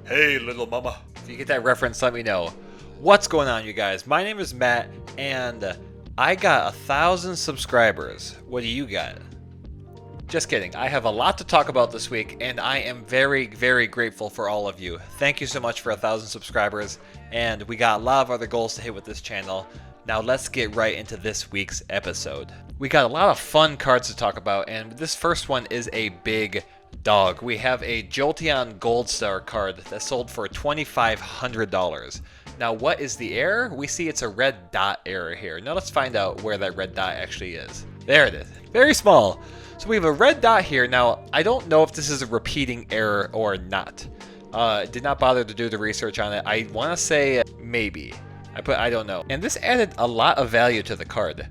Hey, little mama. If you get that reference, let me know. What's going on, you guys? My name is Matt, and I got 1,000 subscribers. What do you got? Just kidding. I have a lot to talk about this week, and I am very, very grateful for all of you. Thank you so much for 1,000 subscribers, and we got a lot of other goals to hit with this channel. Now let's get right into this week's episode. We got a lot of fun cards to talk about, and this first one is a big dog. We have a Jolteon Gold Star card that sold for $2,500. Now what is the error? We see it's a red dot error here. Now let's find out where that red dot actually is. There it is. Very small. So we have a red dot here. Now I don't know if this is a repeating error or not. Did not bother to do the research on it. I want to say maybe. I don't know. And this added a lot of value to the card.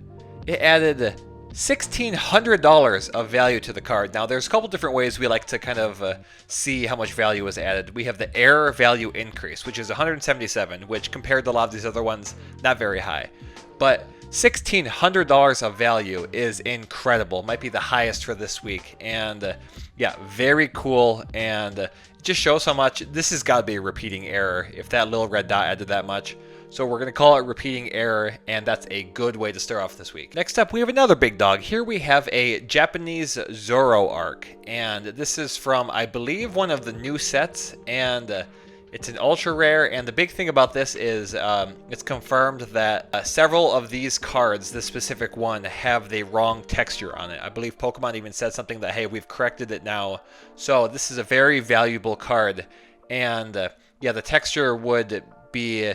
It added $1,600 of value to the card. Now there's a couple different ways we like to kind of see how much value was added. We have the error value increase, which is 177, which compared to a lot of these other ones, not very high. But $1,600 of value is incredible. Might be the highest for this week. And yeah, very cool. And it just shows how much this has got to be a repeating error if that little red dot added that much. So we're going to call it repeating error, and that's a good way to start off this week. Next up, we have another big dog. Here we have a Japanese Zoroark, and this is from, I believe, one of the new sets, and it's an ultra rare. And the big thing about this is it's confirmed that several of these cards, this specific one, have the wrong texture on it. I believe Pokemon even said something that, hey, we've corrected it now. So this is a very valuable card, and yeah, the texture would be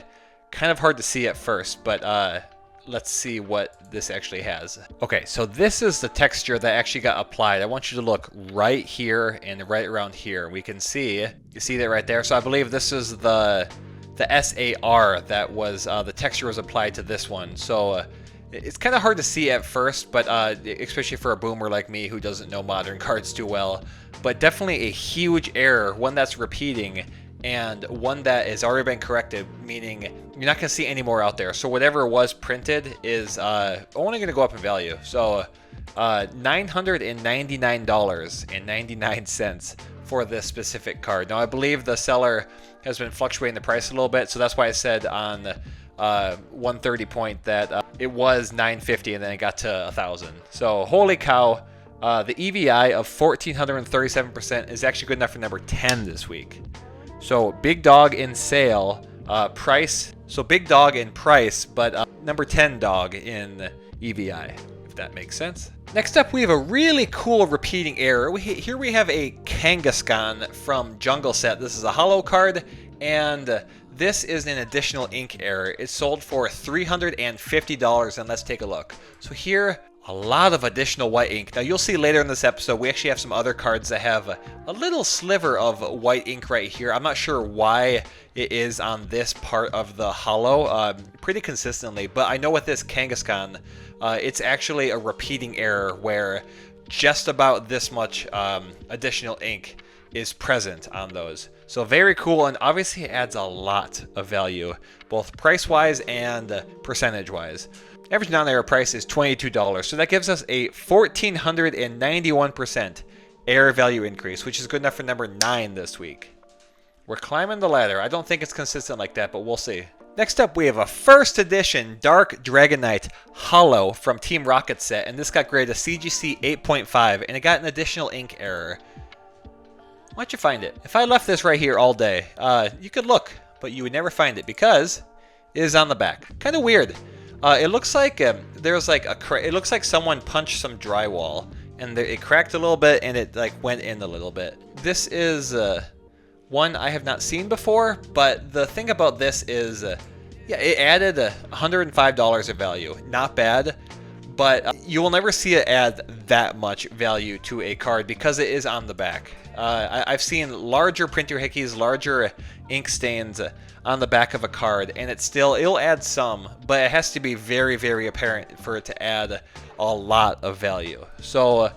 kind of hard to see at first, but let's see what this actually has. Okay, so this is the texture that actually got applied. I want you to look right here and right around here. We can see, you see that right there? So I believe this is the SAR that was, the texture was applied to this one. So it's kind of hard to see at first, but especially for a boomer like me who doesn't know modern cards too well. But definitely a huge error, one that's repeating, and one that has already been corrected, meaning you're not going to see any more out there. So whatever was printed is only going to go up in value. So $999.99 for this specific card. Now I believe the seller has been fluctuating the price a little bit, so that's why I said on 130 point that it was $950 and then it got to $1,000. So holy cow. The EVI of 1,437% is actually good enough for number 10 this week. So big dog in sale, price. So big dog in price, but number 10 dog in EVI, if that makes sense. Next up, we have a really cool repeating error. Here we have a Kangaskhan from Jungle Set. This is a holo card, and this is an additional ink error. It sold for $350, and let's take a look. So here, a lot of additional white ink. Now you'll see later in this episode, we actually have some other cards that have a little sliver of white ink right here. I'm not sure why it is on this part of the holo pretty consistently, but I know with this Kangaskhan, it's actually a repeating error where just about this much additional ink is present on those. So very cool, and obviously it adds a lot of value, both price-wise and percentage-wise. Average non-error price is $22, so that gives us a 1,491% error value increase, which is good enough for number 9 this week. We're climbing the ladder. I don't think it's consistent like that, but we'll see. Next up, we have a first edition Dark Dragonite Holo from Team Rocket set, and this got graded a CGC 8.5, and it got an additional ink error. Why'd you find it? If I left this right here all day, you could look, but you would never find it because it is on the back. Kind of weird. It looks like there's like it looks like someone punched some drywall and it cracked a little bit and it like went in a little bit. This is one I have not seen before, but the thing about this is yeah, it added $105 of value. Not bad, but you will never see it add that much value to a card because it is on the back. I've seen larger printer hickeys, larger ink stains on the back of a card, and it'll add some, but it has to be very, very apparent for it to add a lot of value. So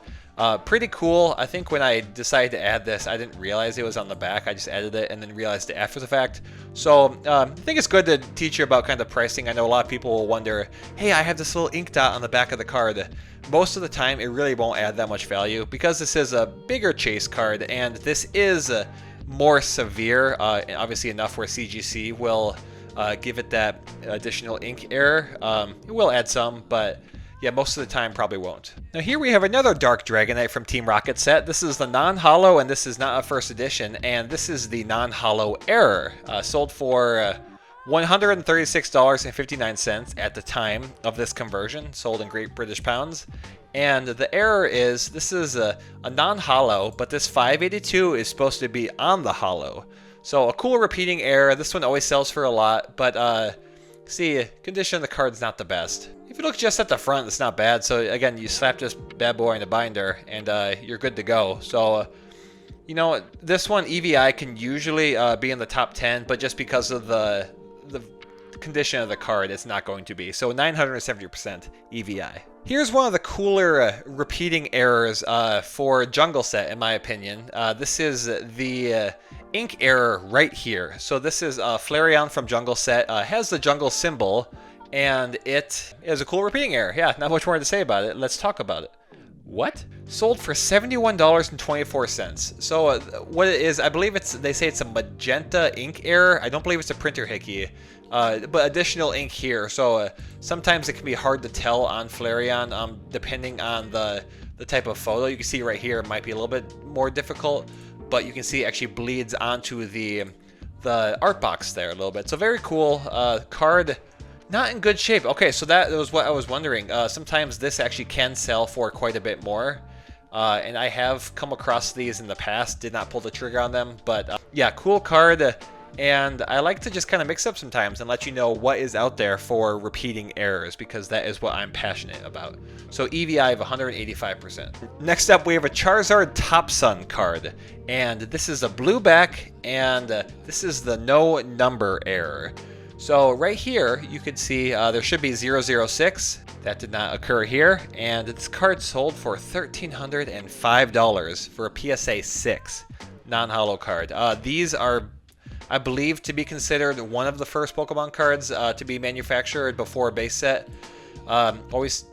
pretty cool. I think when I decided to add this, I didn't realize it was on the back. I just added it and then realized it after the fact. So I think it's good to teach you about kind of pricing. I know a lot of people will wonder, hey, I have this little ink dot on the back of the card. Most of the time, it really won't add that much value because this is a bigger chase card, and this is more severe, obviously enough where CGC will give it that additional ink error. It will add some, but yeah, most of the time probably won't. Now here we have another Dark Dragonite from Team Rocket set. This is the non-holo, and this is not a first edition, and this is the non-holo error. Sold for $136.59 at the time of this conversion, sold in Great British Pounds. And the error is, this is a non-holo, but this 582 is supposed to be on the holo. So a cool repeating error. This one always sells for a lot, but see, condition of the card's not the best. If you look just at the front, it's not bad. So again, you slap this bad boy in a binder, and you're good to go. So, you know, this one, EVI can usually be in the top 10, but just because of the condition of the card, it's not going to be. So 970% EVI. Here's one of the cooler repeating errors for Jungle Set, in my opinion. This is the ink error right here. So this is Flareon from Jungle Set. Has the jungle symbol, and it is a cool repeating error. Yeah, not much more to say about it. Let's talk about it. What? Sold for $71.24. So what it is, I believe they say it's a magenta ink error. I don't believe it's a printer hickey, but additional ink here. So sometimes it can be hard to tell on Flareon, depending on the type of photo. You can see right here, it might be a little bit more difficult, but you can see it actually bleeds onto the art box there a little bit. So very cool card. Not in good shape. Okay, so that was what I was wondering. Sometimes this actually can sell for quite a bit more. And I have come across these in the past. Did not pull the trigger on them. But yeah, cool card. And I like to just kind of mix up sometimes and let you know what is out there for repeating errors, because that is what I'm passionate about. So EVI of 185%. Next up, we have a Charizard Topsun card. And this is a blue back, and this is the no number error. So right here, you can see there should be 006. That did not occur here. And this card sold for $1,305 for a PSA 6 non-holo card. These are, I believe, to be considered one of the first Pokemon cards to be manufactured before base set. Always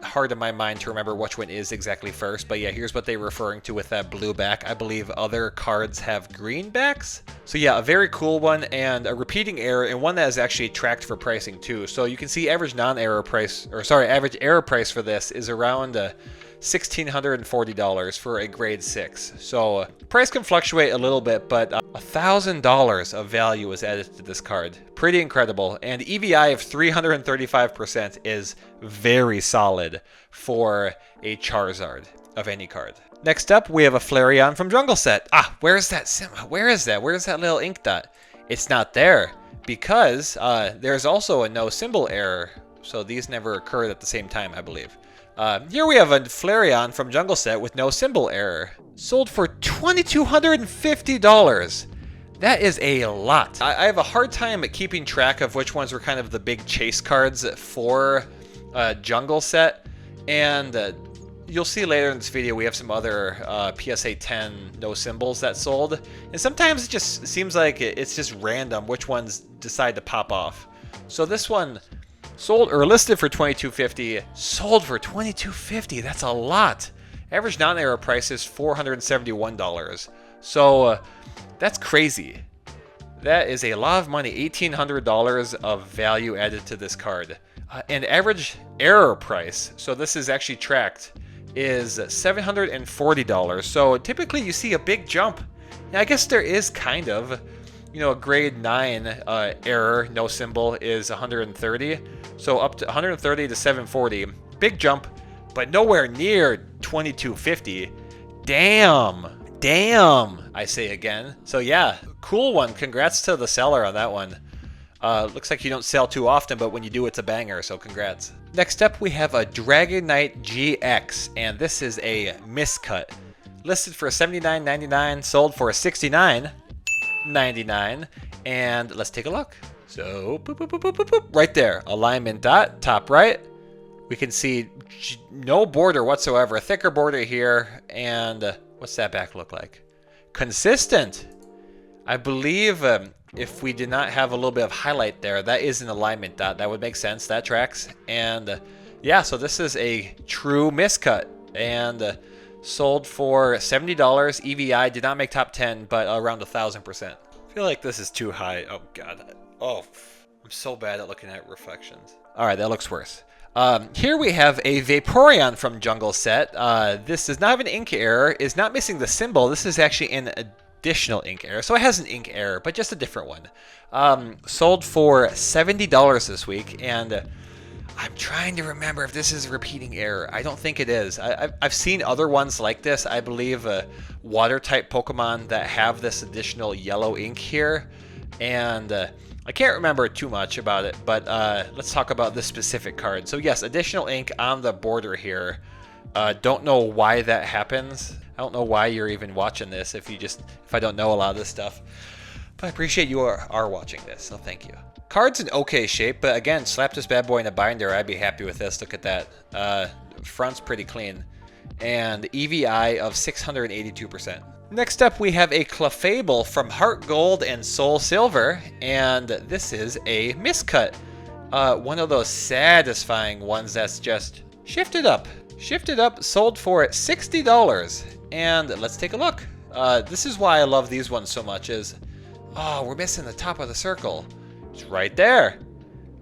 hard in my mind to remember which one is exactly first, but yeah, here's what they're referring to with that blue back. I believe other cards have green backs. So yeah, a very cool one, and a repeating error, and one that is actually tracked for pricing too. So you can see average non-error price, or sorry, average error price for this is around $1,640 for a grade 6. So price can fluctuate a little bit, but $1,000 of value is added to this card. Pretty incredible. And EVI of 335% is very solid for a Charizard of any card. Next up, we have a Flareon from Jungle Set. Where is that? Where is that? Where is that little ink dot? It's not there because there's also a no symbol error. So these never occurred at the same time, I believe. Here we have a Flareon from Jungle Set with no symbol error. Sold for $2,250. That is a lot. I have a hard time at keeping track of which ones were kind of the big chase cards for Jungle Set. And you'll see later in this video we have some other PSA 10 no symbols that sold. And sometimes it just seems like it's just random which ones decide to pop off. So this one sold or listed for $2,250, sold for $2,250. That's a lot. Average non-error price is $471. So that's crazy. That is a lot of money. $1,800 of value added to this card. And average error price, so this is actually tracked, is $740. So typically you see a big jump. Now, I guess there is kind of, you know, a grade 9 error, no symbol, is 130. So up to 130 to 740. Big jump, but nowhere near 2250. Damn, I say again. So yeah, cool one. Congrats to the seller on that one. Looks like you don't sell too often, but when you do, it's a banger, so congrats. Next up, we have a Dragonite GX, and this is a miscut. Listed for $79.99, sold for $69.99, and let's take a look. So, boop, boop, boop, boop, boop, boop. Right there, alignment dot, top right. We can see no border whatsoever, a thicker border here, and what's that back look like? Consistent. I believe if we did not have a little bit of highlight there, that is an alignment dot. That would make sense. That tracks. And yeah, so this is a true miscut. And Sold for $70. EVI did not make top 10, but around 1,000%. I feel like this is too high. Oh god. Oh, I'm so bad at looking at reflections. All right, that looks worse. Here we have a Vaporeon from Jungle Set. This does not have an ink error. Is not missing the symbol. This is actually an additional ink error. So it has an ink error, but just a different one. Sold for $70 this week, and I'm trying to remember if this is a repeating error. I don't think it is. I've seen other ones like this. I believe water-type Pokemon that have this additional yellow ink here. And I can't remember too much about it, but let's talk about this specific card. So yes, additional ink on the border here. Don't know why that happens. I don't know why you're even watching this if I don't know a lot of this stuff. But I appreciate you are watching this, so thank you. Card's in okay shape, but again, slap this bad boy in a binder. I'd be happy with this. Look at that. Front's pretty clean. And EVI of 682%. Next up, we have a Clefable from HeartGold and SoulSilver, and this is a Miscut. One of those satisfying ones that's just shifted up. Shifted up, sold for $60. And let's take a look. This is why I love these ones so much is, oh, we're missing the top of the circle. It's right there.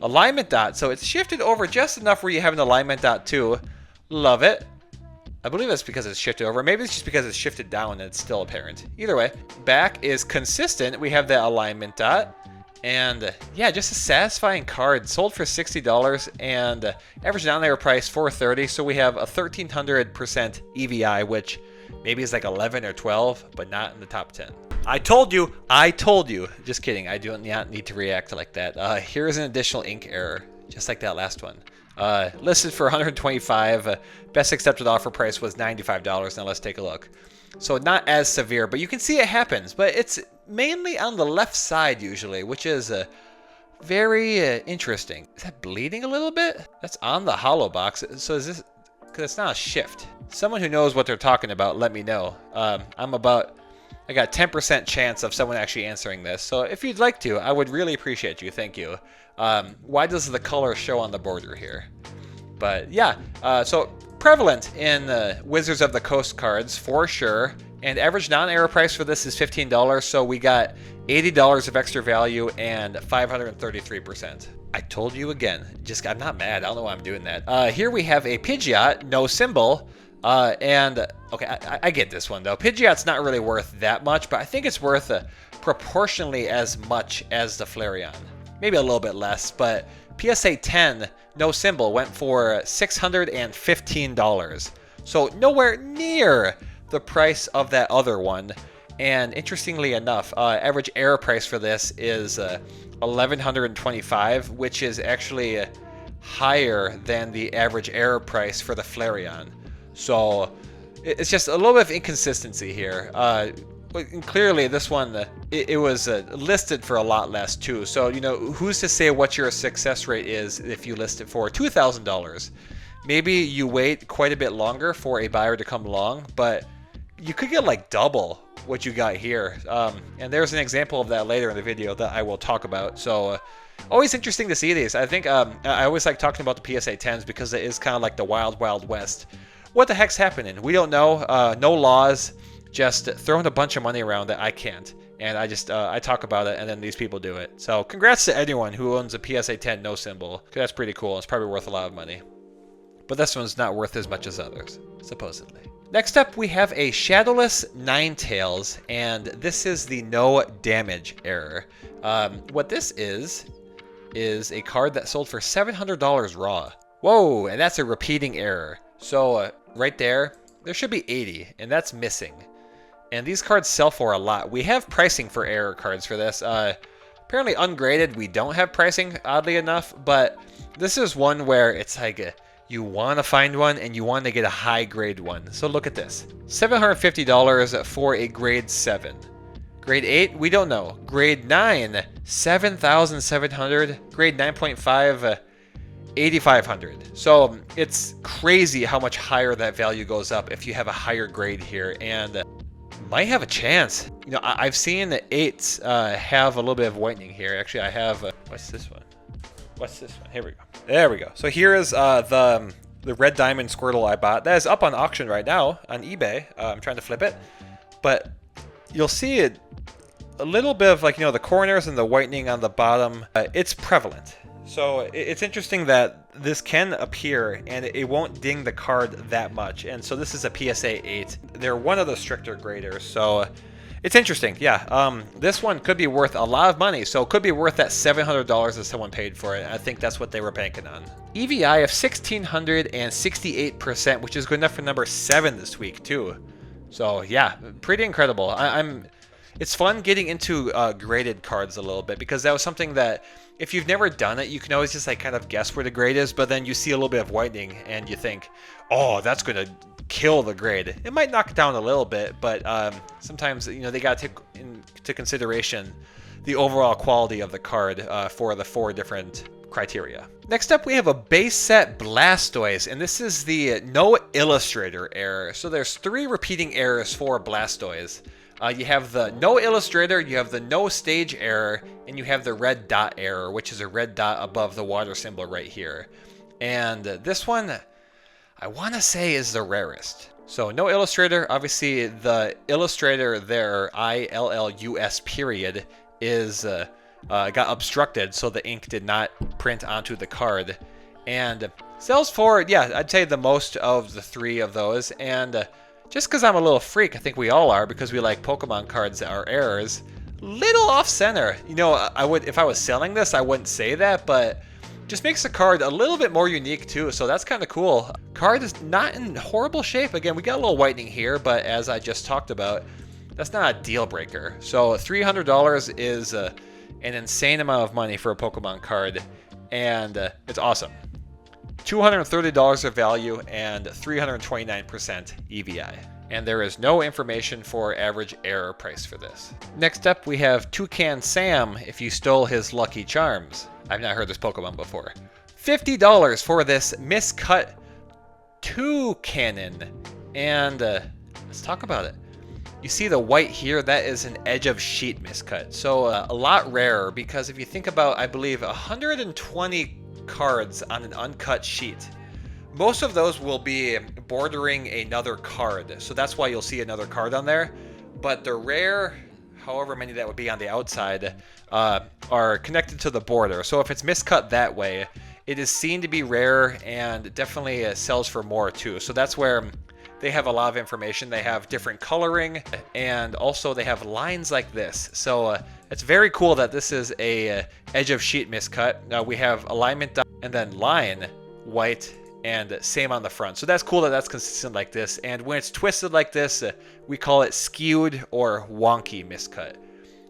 Alignment dot. So it's shifted over just enough where you have an alignment dot too. Love it. I believe that's because it's shifted over. Maybe it's just because it's shifted down and it's still apparent. Either way, back is consistent. We have that alignment dot. And yeah, just a satisfying card. Sold for $60 and average down there price $430. So we have a 1,300% EVI, which maybe is like 11 or 12, but not in the top 10. I told you. Just kidding. I do not need to react like that. Here is an additional ink error, just like that last one. Listed for $125. Best accepted offer price was $95. Now let's take a look. So not as severe, but you can see it happens. But it's mainly on the left side usually, which is very interesting. Is that bleeding a little bit? That's on the hollow box. So is this... Because it's not a shift. Someone who knows what they're talking about, let me know. I got 10% chance of someone actually answering this. So if you'd like to, I would really appreciate you. Thank you. Why does the color show on the border here? But yeah, so prevalent in Wizards of the Coast cards for sure. And average non-error price for this is $15. So we got $80 of extra value and 533%. I told you again. I'm not mad. I don't know why I'm doing that. Here we have a Pidgeot, no symbol. And okay, I get this one though. Pidgeot's not really worth that much, but I think it's worth proportionally as much as the Flareon. Maybe a little bit less, but PSA 10, no symbol, went for $615. So nowhere near the price of that other one. And interestingly enough, average error price for this is $1,125, which is actually higher than the average error price for the Flareon. So it's just a little bit of inconsistency here. Clearly, this one, it was listed for a lot less too. So, you know, who's to say what your success rate is if you list it for $2,000? Maybe you wait quite a bit longer for a buyer to come along, but you could get like double what you got here. And there's an example of that later in the video that I will talk about. So always interesting to see these. I think I always like talking about the PSA 10s because it is kind of like the wild, wild west. What the heck's happening? We don't know. No laws. Just throwing a bunch of money around that I can't. And I talk about it, and then these people do it. So congrats to anyone who owns a PSA 10 no symbol. 'Cause that's pretty cool. It's probably worth a lot of money. But this one's not worth as much as others, supposedly. Next up, we have a Shadowless Ninetales, and this is the no damage error. What this is a card that sold for $700 raw. Whoa, and that's a repeating error. So right there should be 80, and that's missing. And these cards sell for a lot. We have pricing for error cards for this. Apparently ungraded, we don't have pricing, oddly enough, but this is one where it's like you want to find one and you want to get a high grade one. So look at this. $750 for a grade 7. Grade 8, we don't know. Grade 9, $7,700. Grade 9.5, $8,500. So it's crazy how much higher that value goes up if you have a higher grade here, and might have a chance. You know, I've seen the 8s have a little bit of whitening here. Actually, I have what's this one? What's this one? Here we go. There we go. So here is the the red diamond Squirtle I bought. That is up on auction right now on eBay. I'm trying to flip it. But you'll see it a little bit of like, you know, the corners and the whitening on the bottom. It's prevalent. So it's interesting that this can appear and it won't ding the card that much. And so this is a PSA 8. They're one of the stricter graders. So it's interesting. Yeah, this one could be worth a lot of money. So it could be worth that $700 that someone paid for it. I think that's what they were banking on. EVI of 1668%, which is good enough for number 7 this week too. So yeah, pretty incredible. It's fun getting into graded cards a little bit, because that was something that if you've never done it, you can always just like kind of guess where the grade is, but then you see a little bit of whitening and you think, oh, that's going to kill the grade. It might knock it down a little bit, but sometimes, you know, they got to take into consideration the overall quality of the card for the 4 different criteria. Next up, we have a base set Blastoise, and this is the no illustrator error. So there's 3 repeating errors for Blastoise. You have the no illustrator, you have the no stage error, and you have the red dot error, which is a red dot above the water symbol right here. And this one, I want to say, is the rarest. So no illustrator, obviously the illustrator there, ILLUS period, is got obstructed, so the ink did not print onto the card. And sells for, yeah, I'd say the most of the 3 of those. And just because I'm a little freak, I think we all are, because we like Pokemon cards that are errors, little off center. You know, I would, if I was selling this, I wouldn't say that, but just makes the card a little bit more unique too, so that's kind of cool. Card is not in horrible shape. Again, we got a little whitening here, but as I just talked about, that's not a deal breaker. So $300 is an insane amount of money for a Pokemon card, and it's awesome. $230 of value and 329% EVI. And there is no information for average error price for this. Next up, we have Toucan Sam if you stole his Lucky Charms. I've not heard this Pokemon before. $50 for this miscut Toucannon. And let's talk about it. You see the white here, that is an edge of sheet miscut. So a lot rarer, because if you think about, I believe 120 cards on an uncut sheet, most of those will be bordering another card, so that's why you'll see another card on there. But the rare, however many that would be on the outside, are connected to the border. So if it's miscut that way, it is seen to be rare, and definitely sells for more too. So that's where they have a lot of information. They have different coloring, and also they have lines like this. So it's very cool that this is a edge of sheet miscut. Now we have alignment and then line, white, and same on the front. So that's cool that that's consistent like this. And when it's twisted like this, we call it skewed or wonky miscut.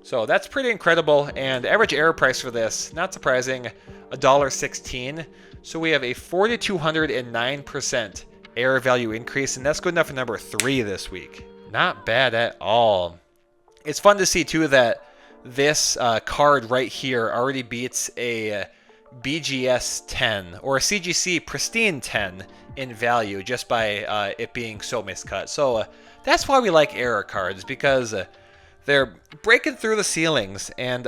So that's pretty incredible. And average error price for this, not surprising, $1.16. So we have a 4,209% error value increase, and that's good enough for number 3 this week. Not bad at all. It's fun to see too that this card right here already beats a BGS 10 or a CGC Pristine 10 in value just by it being so miscut. So that's why we like error cards, because they're breaking through the ceilings, and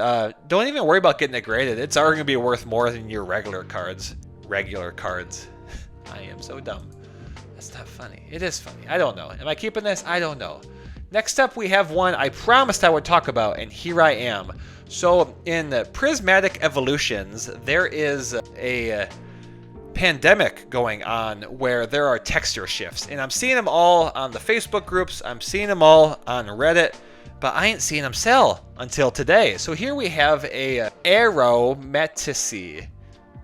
don't even worry about getting it graded. It's already going to be worth more than your regular cards. Regular cards. I am so dumb. That's not funny. It is funny. I don't know. Am I keeping this? I don't know. Next up, we have one I promised I would talk about, and here I am. So in Prismatic Evolutions, there is a pandemic going on where there are texture shifts, and I'm seeing them all on the Facebook groups. I'm seeing them all on Reddit, but I ain't seen them sell until today. So here we have a Aromatisse.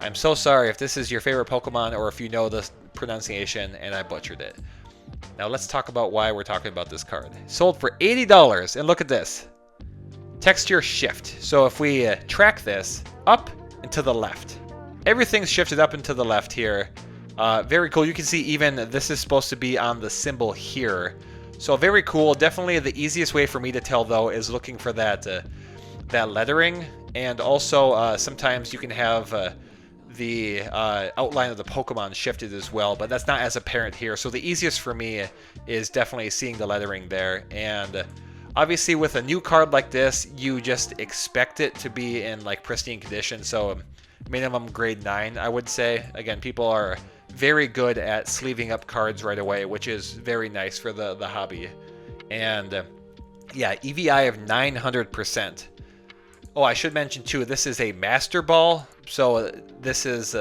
I'm so sorry if this is your favorite Pokemon or if you know the pronunciation and I butchered it. Now let's talk about why we're talking about this card. Sold for $80, and look at this. Texture shift. So if we track this up and to the left, everything's shifted up and to the left here. Very cool. You can see even this is supposed to be on the symbol here. So very cool. Definitely the easiest way for me to tell though is looking for that that lettering, and also sometimes you can have the outline of the Pokemon shifted as well, but that's not as apparent here. So the easiest for me is definitely seeing the lettering there. And obviously with a new card like this, you just expect it to be in like pristine condition. So minimum grade 9, I would say. Again, people are very good at sleeving up cards right away, which is very nice for the hobby. And yeah, EVI of 900%. Oh, I should mention too, this is a Master Ball, so this is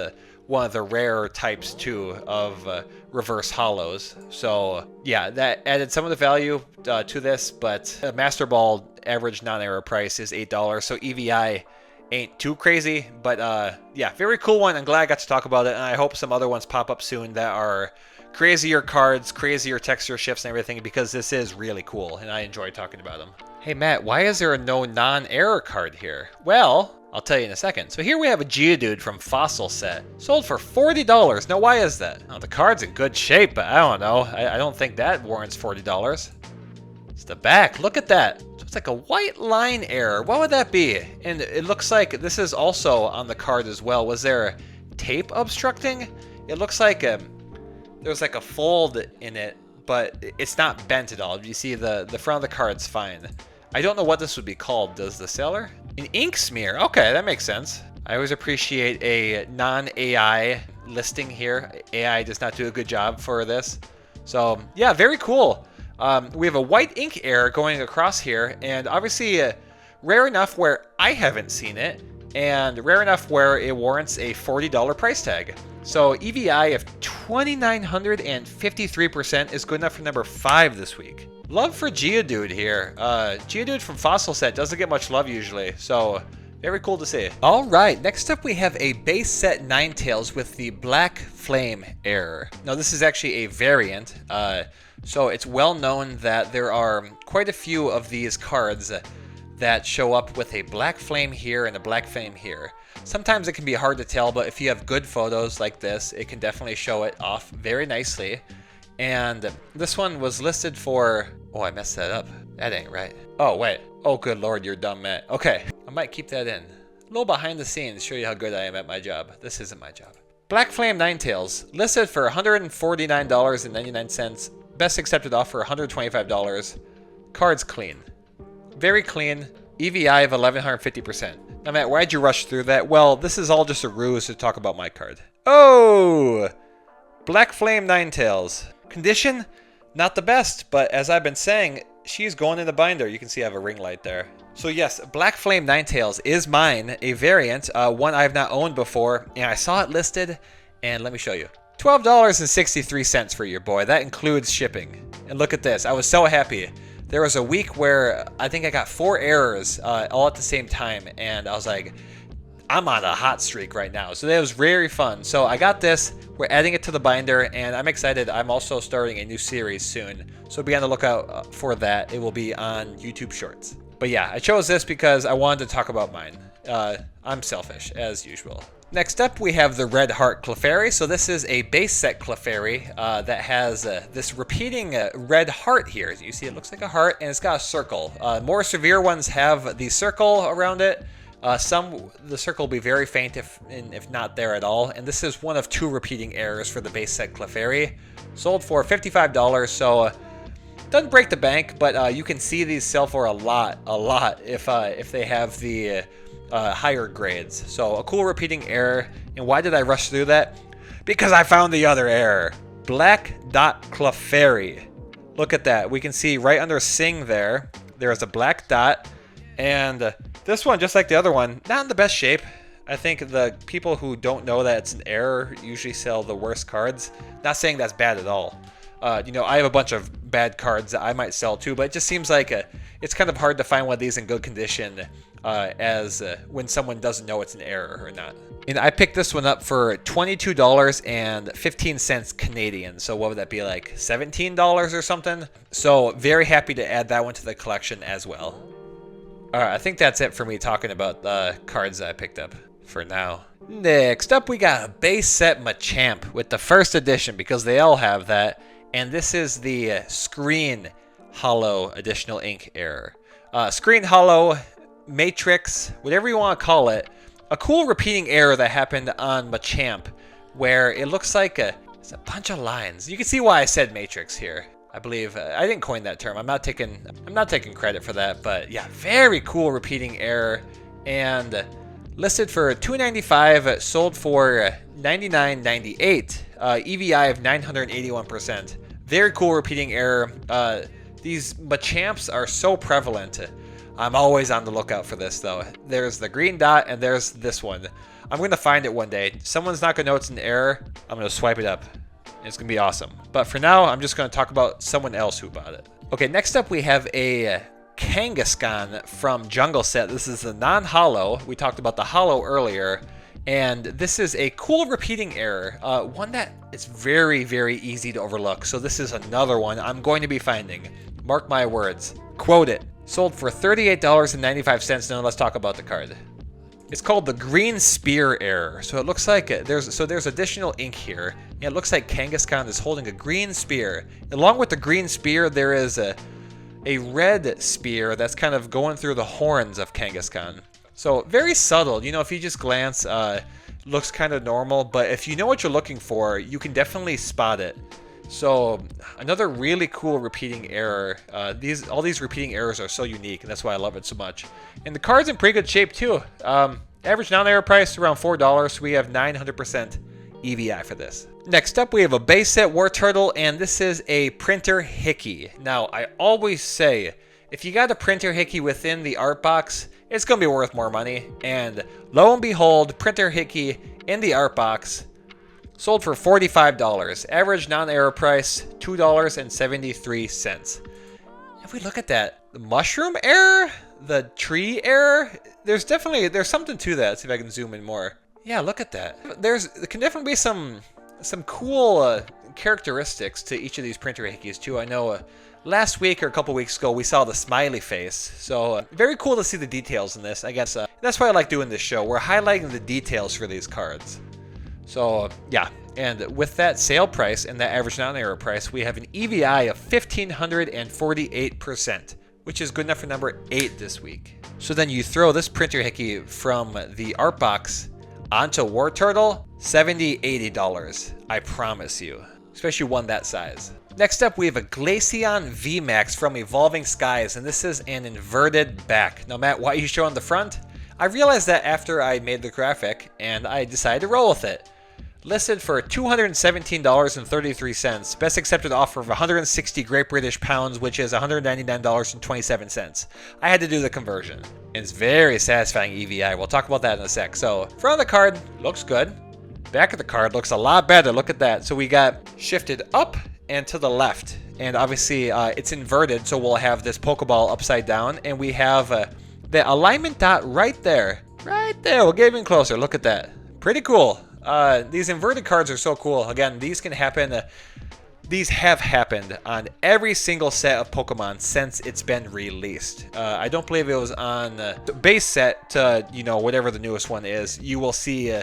one of the rare types too of reverse hollows. So yeah, that added some of the value to this, but a Master Ball average non-error price is $8, so EVI ain't too crazy. But yeah, very cool one. I'm glad I got to talk about it, and I hope some other ones pop up soon that are crazier cards, crazier texture shifts and everything, because this is really cool, and I enjoy talking about them. Hey Matt, why is there no non-error card here? Well, I'll tell you in a second. So here we have a Geodude from Fossil Set. Sold for $40. Now why is that? Oh, the card's in good shape, but I don't know. I don't think that warrants $40. It's the back. Look at that. So it's like a white line error. What would that be? And it looks like this is also on the card as well. Was there tape obstructing? It looks like there's like a fold in it, but it's not bent at all. You see the front of the card's fine. I don't know what this would be called. Does the seller? An ink smear. Okay, that makes sense. I always appreciate a non-AI listing here. AI does not do a good job for this. So yeah, very cool. We have a white ink error going across here, and obviously rare enough where I haven't seen it, and rare enough where it warrants a $40 price tag. So EVI of 2,953% is good enough for number 5 this week. Love for Geodude here. Geodude from Fossil Set doesn't get much love usually, so very cool to see. All right, next up we have a base set Ninetales with the Black Flame error. Now this is actually a variant, so it's well known that there are quite a few of these cards that show up with a Black Flame here and a Black Flame here. Sometimes it can be hard to tell, but if you have good photos like this, it can definitely show it off very nicely. And this one was listed for... Oh, I messed that up. That ain't right. Oh, wait. Oh, good lord, you're dumb, Matt. Okay, I might keep that in. A little behind the scenes, show you how good I am at my job. This isn't my job. Black Flame Ninetales, listed for $149.99. Best accepted offer, $125. Cards clean. Very clean. EVI of 1,150%. Now, Matt, why'd you rush through that? Well, this is all just a ruse to talk about my card. Oh! Black Flame Ninetales. Condition, not the best, but as I've been saying, she's going in the binder. You can see I have a ring light there. So yes, Black Flame Ninetales is mine, a variant, one I've not owned before, and I saw it listed, and let me show you. $12.63 for your boy. That includes shipping. And look at this. I was so happy. There was a week where I think I got 4 errors all at the same time, and I was like, I'm on a hot streak right now. So that was very fun. So I got this. We're adding it to the binder, and I'm excited. I'm also starting a new series soon, so be on the lookout for that. It will be on YouTube Shorts. But yeah, I chose this because I wanted to talk about mine. I'm selfish, as usual. Next up, we have the Red Heart Clefairy. So this is a base set Clefairy that has this repeating red heart here. As you see, it looks like a heart, and it's got a circle. More severe ones have the circle around it. The circle will be very faint if not there at all. And this is one of 2 repeating errors for the base set Clefairy. Sold for $55, so doesn't break the bank, but you can see these sell for a lot if they have the higher grades. So a cool repeating error. And why did I rush through that? Because I found the other error. Black Dot Clefairy. Look at that. We can see right under Sing there's a black dot. And this one, just like the other one, not in the best shape. I think the people who don't know that it's an error usually sell the worst cards. Not saying that's bad at all. You know, I have a bunch of bad cards that I might sell too, but it just seems like it's kind of hard to find one of these in good condition when someone doesn't know it's an error or not. And I picked this one up for $22.15 Canadian. So what would that be, like $17 or something? So very happy to add that one to the collection as well. Alright, I think that's it for me talking about the cards that I picked up for now. Next up, we got a base set Machamp with the first edition, because they all have that. And this is the Screen Holo additional ink error. Screen Holo, Matrix, whatever you want to call it. A cool repeating error that happened on Machamp, where it looks like it's a bunch of lines. You can see why I said Matrix here. I believe I didn't coin that term. I'm not taking credit for that, but yeah, very cool repeating error. And Listed for $295, sold for $99.98. EVI of 981%. Very cool repeating error. These Machamps are so prevalent. I'm always on the lookout for this though. There's the green dot and there's this one. I'm going to find it one day. Someone's not going to know it's an error. I'm going to swipe it up. It's going to be awesome. But for now, I'm just going to talk about someone else who bought it. Okay, next up we have a Kangaskhan from Jungle Set. This is the non-holo. We talked about the holo earlier. And this is a cool repeating error. One that is very, very easy to overlook. So this is another one I'm going to be finding. Mark my words. Quote it. Sold for $38.95. Now let's talk about the card. It's called the Green Spear error. So it looks like there's additional ink here. And it looks like Kangaskhan is holding a green spear. Along with the green spear, there is a red spear that's kind of going through the horns of Kangaskhan. So very subtle. You know, if you just glance, looks kind of normal. But if you know what you're looking for, you can definitely spot it. So another really cool repeating error. All these repeating errors are so unique, and that's why I love it so much. And the card's in pretty good shape too. Average non-error price around $4, so we have 900% EVI for this. Next up, we have a base set Wartortle, and this is a printer hickey. Now, I always say, if you got a printer hickey within the art box, it's going to be worth more money. And lo and behold, printer hickey in the art box, sold for $45. Average non-error price, $2.73. If we look at that, the mushroom error, the tree error, there's something to that. Let's see if I can zoom in more. Yeah, look at that. There can definitely be some cool characteristics to each of these printer hickeys too. I know last week or a couple weeks ago we saw the smiley face. So very cool to see the details in this. I guess that's why I like doing this show. We're highlighting the details for these cards. So yeah, and with that sale price and that average non-error price, we have an EVI of 1,548%, which is good enough for number 8 this week. So then you throw this printer hickey from the art box onto Wartortle, $70, $80, I promise you, especially one that size. Next up, we have a Glaceon VMAX from Evolving Skies, and this is an inverted back. Now, Matt, why are you showing the front? I realized that after I made the graphic, and I decided to roll with it. Listed for $217.33. Best accepted offer of 160 Great British Pounds, which is $199.27. I had to do the conversion. It's very satisfying EVI. We'll talk about that in a sec. So, front of the card looks good. Back of the card looks a lot better. Look at that. So we got shifted up and to the left. And obviously, it's inverted, so we'll have this Pokeball upside down. And we have the alignment dot right there. Right there. We'll get even closer. Look at that. Pretty cool. These inverted cards are so cool. Again, these can happen. These have happened on every single set of Pokemon since it's been released. I don't believe it was on the base set to, you know, whatever the newest one is. You will see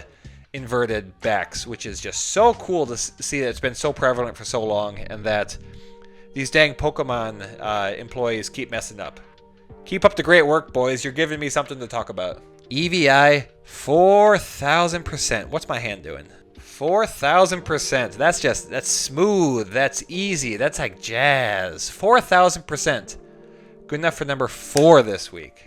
inverted backs, which is just so cool to see that it's been so prevalent for so long and that these dang Pokemon employees keep messing up. Keep up the great work, boys. You're giving me something to talk about. EVI 4,000%. What's my hand doing? 4,000%. That's smooth. That's easy. That's like jazz. 4,000%. Good enough for number 4 this week.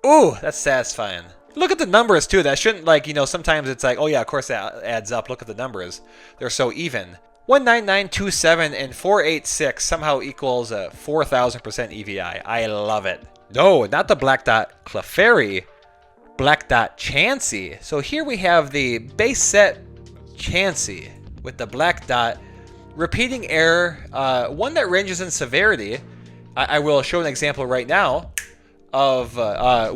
Ooh, that's satisfying. Look at the numbers too. That shouldn't, like, you know, sometimes it's like, oh yeah, of course that adds up. Look at the numbers. They're so even. 19927 and 486 somehow equals 4,000% EVI. I love it. No, not the black dot Clefairy. Black dot Chansey. So here we have the base set Chansey with the black dot. Repeating error, one that ranges in severity. I will show an example right now of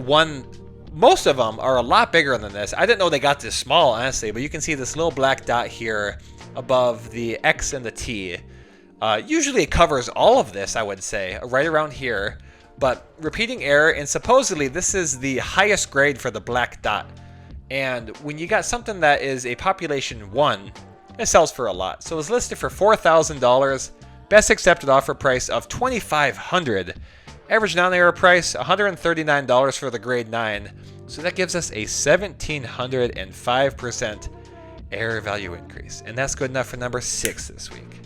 one. Most of them are a lot bigger than this. I didn't know they got this small, honestly, but you can see this little black dot here above the X and the T. Usually it covers all of this, I would say, right around here. But repeating error, and supposedly this is the highest grade for the black dot. And when you got something that is a population 1, it sells for a lot. So it's listed for $4,000. Best accepted offer price of $2,500. Average non-error price $139 for the grade 9. So that gives us a 1,705% error value increase. And that's good enough for number 6 this week.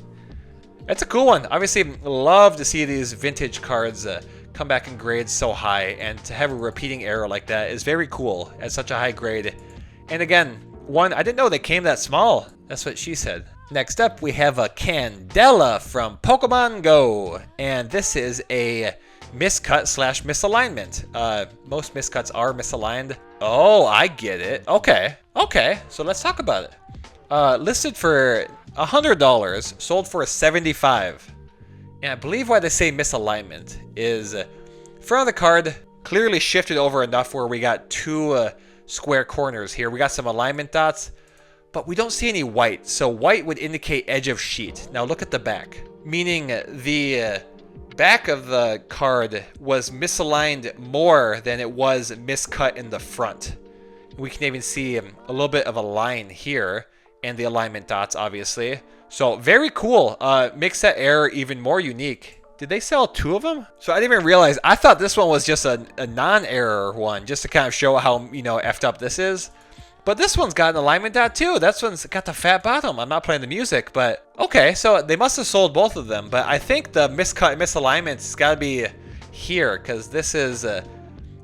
That's a cool one. Obviously, love to see these vintage cards come back in grades so high, and to have a repeating error like that is very cool at such a high grade. And again, one, I didn't know they came that small. That's what she said. Next up, we have a Candela from Pokemon Go, and this is a miscut / misalignment. Most miscuts are misaligned. Oh, I get it. Okay, so let's talk about it. Listed for $100, sold for $75. And I believe why they say misalignment is front of the card clearly shifted over enough where we got two square corners here. We got some alignment dots, but we don't see any white. So white would indicate edge of sheet. Now look at the back, meaning the back of the card was misaligned more than it was miscut in the front. We can even see a little bit of a line here and the alignment dots, obviously. So very cool. Makes that error even more unique. Did they sell two of them? So I didn't even realize. I thought this one was just a non-error one, just to kind of show how, you know, effed up this is. But this one's got an alignment dot too. This one's got the fat bottom. I'm not playing the music, but okay. So they must have sold both of them. But I think the miscut and misalignment's got to be here, because this is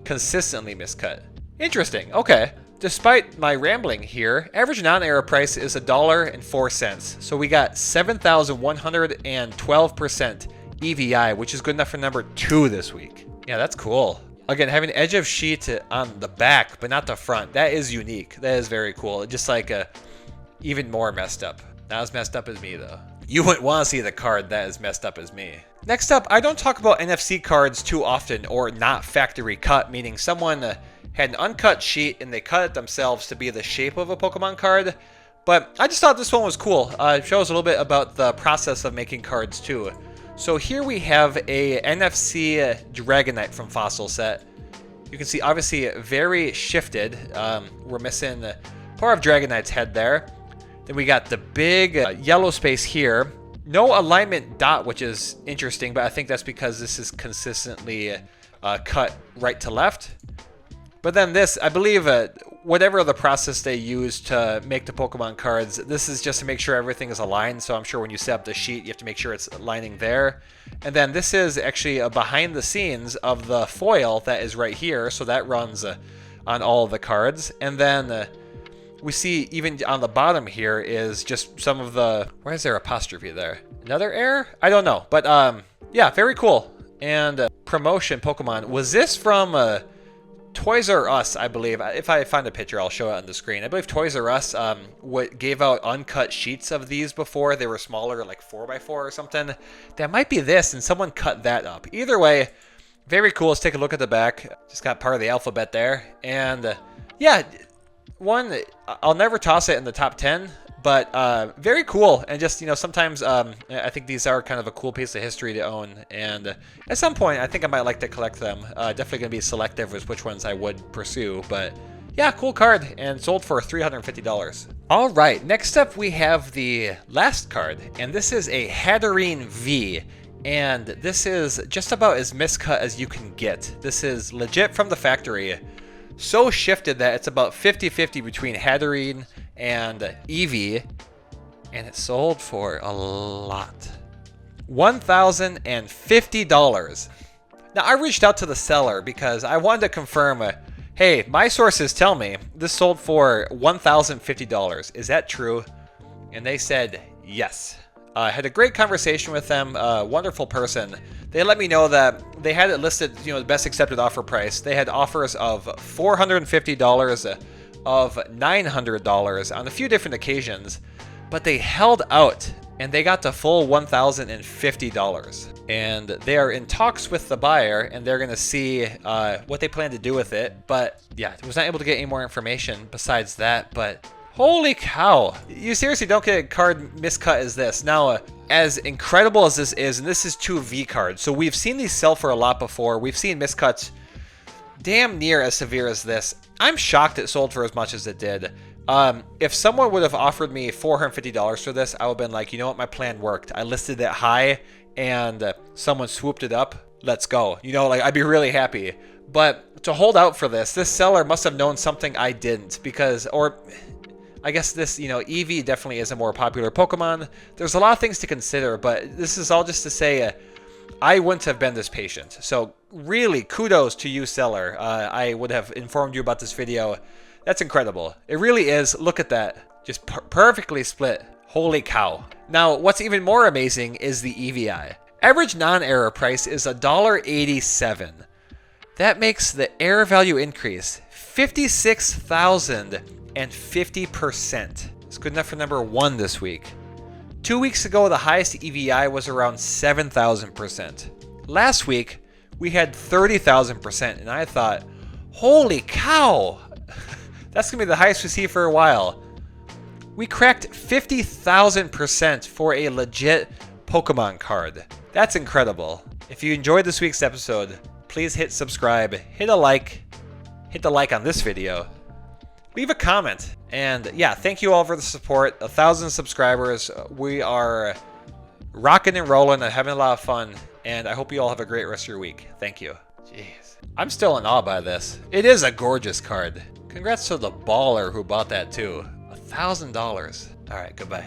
consistently miscut. Interesting. Okay. Despite my rambling here, average non-error price is $1.04. So we got 7,112% EVI, which is good enough for number 2 this week. Yeah, that's cool. Again, having edge of sheet on the back, but not the front, that is unique. That is very cool. Just like even more messed up. Not as messed up as me, though. You wouldn't want to see the card that is messed up as me. Next up, I don't talk about NFC cards too often, or not factory cut, meaning someone had an uncut sheet and they cut it themselves to be the shape of a Pokemon card. But I just thought this one was cool. It shows a little bit about the process of making cards too. So here we have a NFC Dragonite from Fossil Set. You can see obviously very shifted. We're missing part of Dragonite's head there. Then we got the big yellow space here. No alignment dot, which is interesting, but I think that's because this is consistently cut right to left. But then this, I believe, whatever the process they use to make the Pokemon cards, this is just to make sure everything is aligned. So I'm sure when you set up the sheet, you have to make sure it's lining there. And then this is actually a behind the scenes of the foil that is right here. So that runs on all of the cards. And then we see even on the bottom here is just some of the... Why is there apostrophe there? Another error? I don't know. But yeah, very cool. And promotion Pokemon. Was this from... Toys R Us, I believe. If I find a picture, I'll show it on the screen. I believe Toys R Us gave out uncut sheets of these before. They were smaller, like 4x4 or something. That might be this, and someone cut that up. Either way, very cool. Let's take a look at the back. Just got part of the alphabet there. And yeah, one, I'll never toss it in the top 10. But very cool, and just, you know, sometimes I think these are kind of a cool piece of history to own, and at some point I think I might like to collect them. Definitely going to be selective with which ones I would pursue, but yeah, cool card, and sold for $350. All right, next up we have the last card, and this is a Hatterene V, and this is just about as miscut as you can get. This is legit from the factory. So shifted that it's about 50-50 between Hatterene and Eevee, and it sold for a lot. $1,050. Now, I reached out to the seller because I wanted to confirm, hey, my sources tell me this sold for $1,050. Is that true? And they said yes. I had a great conversation with them, wonderful person. They let me know that they had it listed, you know, the best accepted offer price. They had offers of $450, of $900 on a few different occasions, but they held out and they got the full $1,050. And they are in talks with the buyer, and they're going to see what they plan to do with it. But yeah, I was not able to get any more information besides that, but holy cow. You seriously don't get a card miscut as this. Now, as incredible as this is, and this is 2 V cards, so we've seen these sell for a lot before. We've seen miscuts damn near as severe as this. I'm shocked it sold for as much as it did. If someone would have offered me $450 for this, I would have been like, you know what, my plan worked. I listed it high, and someone swooped it up. Let's go. You know, like, I'd be really happy. But to hold out for this seller must have known something I didn't, because, or I guess this, you know, Eevee definitely is a more popular Pokemon. There's a lot of things to consider, but this is all just to say, I wouldn't have been this patient. So really, kudos to you, seller. I would have informed you about this video. That's incredible. It really is. Look at that. Just perfectly split. Holy cow. Now, what's even more amazing is the EVI. Average non-error price is $1.87. That makes the error value increase 56,050%. It's good enough for number 1 this week. 2 weeks ago, the highest EVI was around 7,000%. Last week, we had 30,000%, and I thought, holy cow, that's going to be the highest we see for a while. We cracked 50,000% for a legit Pokemon card. That's incredible. If you enjoyed this week's episode, please hit subscribe, hit the like on this video, leave a comment, and yeah, thank you all for the support. 1,000 subscribers. We are rocking and rolling and having a lot of fun, and I hope you all have a great rest of your week. Thank you. Jeez. I'm still in awe by this. It is a gorgeous card. Congrats to the baller who bought that too. $1,000. All right, goodbye.